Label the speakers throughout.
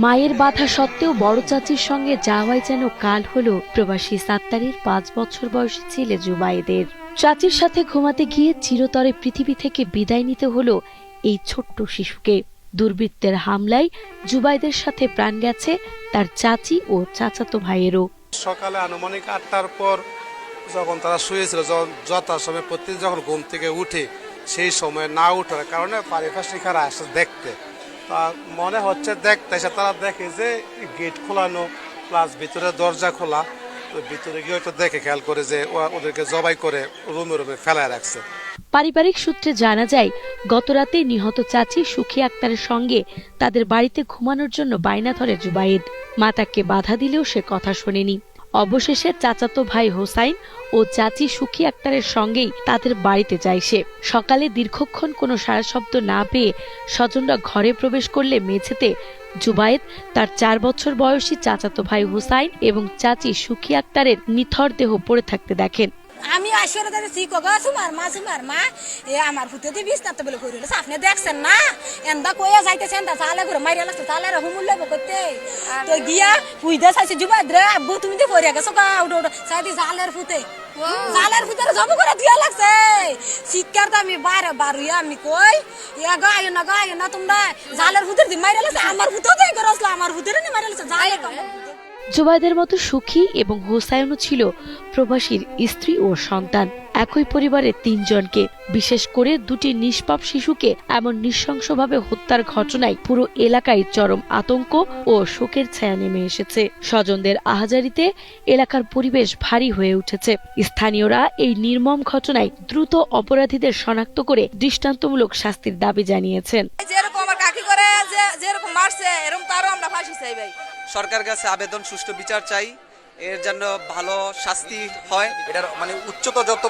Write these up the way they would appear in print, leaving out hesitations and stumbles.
Speaker 1: মায়ের বাধা সত্ত্বেও বড় চাচির সঙ্গে যাওয়াই যেন কাল হলো প্রবাসী সাত্তারের 5 বছর বয়সী ছেলে জুবায়েদের। চাচির সাথে ঘুমাতে গিয়ে চিরতরে পৃথিবী থেকে বিদায় নিতে হলো এই ছোট্ট শিশুকে। দুর্বৃত্তের হামলায় জুবায়েদের সাথে প্রাণ গেছে তার চাচি ও চাচাতো ভাইয়েরও।
Speaker 2: সকালে আনুমানিক 8টার পর যখন তারা শুয়েছিল, যথাসময়ে প্রতিদিন যখন ঘুম থেকে উঠে সেই সময় না ওঠার কারণে পারিপার্শ্বিকরা আসে দেখতে। তা মনে হচ্ছে দেখতে এসে তারা দেখে যে গেট খোলানো প্লাস ভিতরে দরজা খোলা। তো ভিতরে গিয়ে তো দেখে খেয়াল করে যে ওদেরকে জবাই করে রুমে রুমে ফেলায় রাখছে।
Speaker 1: পারিবারিক সূত্রে জানা যায়, গতরাতে নিহত চাচি সুখী আক্তারের সঙ্গে তাদের বাড়িতে ঘুমানোর জন্য বায়না ধরে জুবায়েদ। মা তাকে বাধা দিলেও সে কথা শোনেনি। অবশেষে চাচাতো ভাই হোসাইন ও চাচি সুখী আক্তারের সঙ্গেই তাদের বাড়িতে যায় সে। সকালে দীর্ঘক্ষণ কোনো সাড়া শব্দ না পেয়ে স্বজনরা ঘরে প্রবেশ করলে মেঝেতে জুবায়েদ, তার 4 বছর বয়সী চাচাতো ভাই হোসাইন এবং চাচি সুখী আক্তারের নিথর দেহ পড়ে থাকতে দেখেন।
Speaker 3: আমি আসলে দাদা শিখো গো সুমার মা আমার ফুটে দিয়ে বিছনাতে বলে কইল আপনি দেখছেন না এন্দা কইয়া যাইতেছেন দা চালে ঘুরে মাইরা লাগছে চালে হুমুল লইব করতে তো গিয়া ফুইদা চাইছে জুবাদ রে আব্বু তুমি তো পড়ে গেছো গা উঠো সাইদি জালের ফুটে জব করে দিয়া লাগছে শিক্ষার তো আমি বারুইয়া আমি কই ইয়া গায় না তোমরা জালের ফুটে দি মাইরা লাগছে আমার ফুটেও তো করছলা আমার ফুটে নি মাইরা লাগছে জালে
Speaker 1: জুবায়েদের মতো সুখী এবং হোসাইনও ছিল প্রবাসীর স্ত্রী ও সন্তান। একই পরিবারের 3 জনকে, বিশেষ করে 2টি নিষ্পাপ শিশুকে এমন নৃশংসভাবে হত্যার ঘটনায় পুরো এলাকায় চরম আতঙ্ক ও শোকের ছায়া নেমে এসেছে। স্বজনদের আহাজারিতে এলাকার পরিবেশ ভারী হয়ে উঠেছে। স্থানীয়রা এই নির্মম ঘটনায় দ্রুত অপরাধীদের শনাক্ত করে দৃষ্টান্তমূলক শাস্তির দাবি জানিয়েছেন।
Speaker 3: যেরকম আমার কাকি করে যেরকম মারছে এরকম তারও আমরা ফাঁসি চাই ভাই।
Speaker 4: সরকার কাছে আবেদন, সুষ্ঠু বিচার চাই, এর জন্য ভালো শাস্তি হয়।
Speaker 5: এটার মানে উচ্চতর যত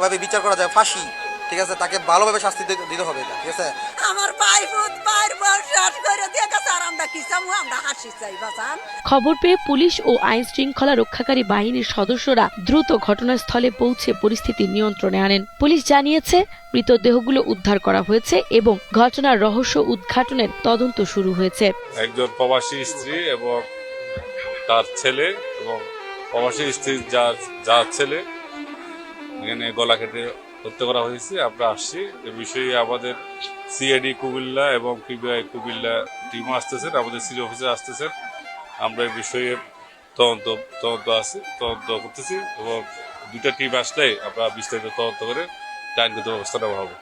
Speaker 5: ভাবে বিচার করা যায় ফাঁসি, ঠিক আছে, তাকে ভালোভাবে শাস্তি দিতে হবে, ঠিক আছে।
Speaker 3: আমার ভাই ফুট পায়ের বল শট করে দিয়ে গেছে আর আমরা কি চামু আমরা হাসি চাই বাসান।
Speaker 1: খবর পেয়ে পুলিশ ও আইন শৃঙ্খলা রক্ষাকারী বাহিনীর সদস্যরা দ্রুত ঘটনাস্থলে পৌঁছে পরিস্থিতি নিয়ন্ত্রণে আনেন। পুলিশ জানিয়েছে, মৃতদেহগুলো উদ্ধার করা হয়েছে এবং ঘটনার রহস্য উদ্ঘাটনের তদন্ত শুরু হয়েছে।
Speaker 6: একজন প্রবাসী স্ত্রী এবং তার ছেলে এবং প্রবাসী স্ত্রীর যার ছেলে এখানে গলা কেটে হত্যা করা হয়েছে। আমরা আসছি এ বিষয়ে আমাদের সিআইডি কুমিল্লা এবং পিবিআই কুমিল্লা টিম আসতেছেন, আমাদের সিটি অফিসার আসতেছেন। আমরা এই বিষয়ে তদন্ত করতেছি এবং 2টা টিম আসলে আমরা বিস্তারিত তদন্ত করে আইনগত ব্যবস্থা নেওয়া হবে।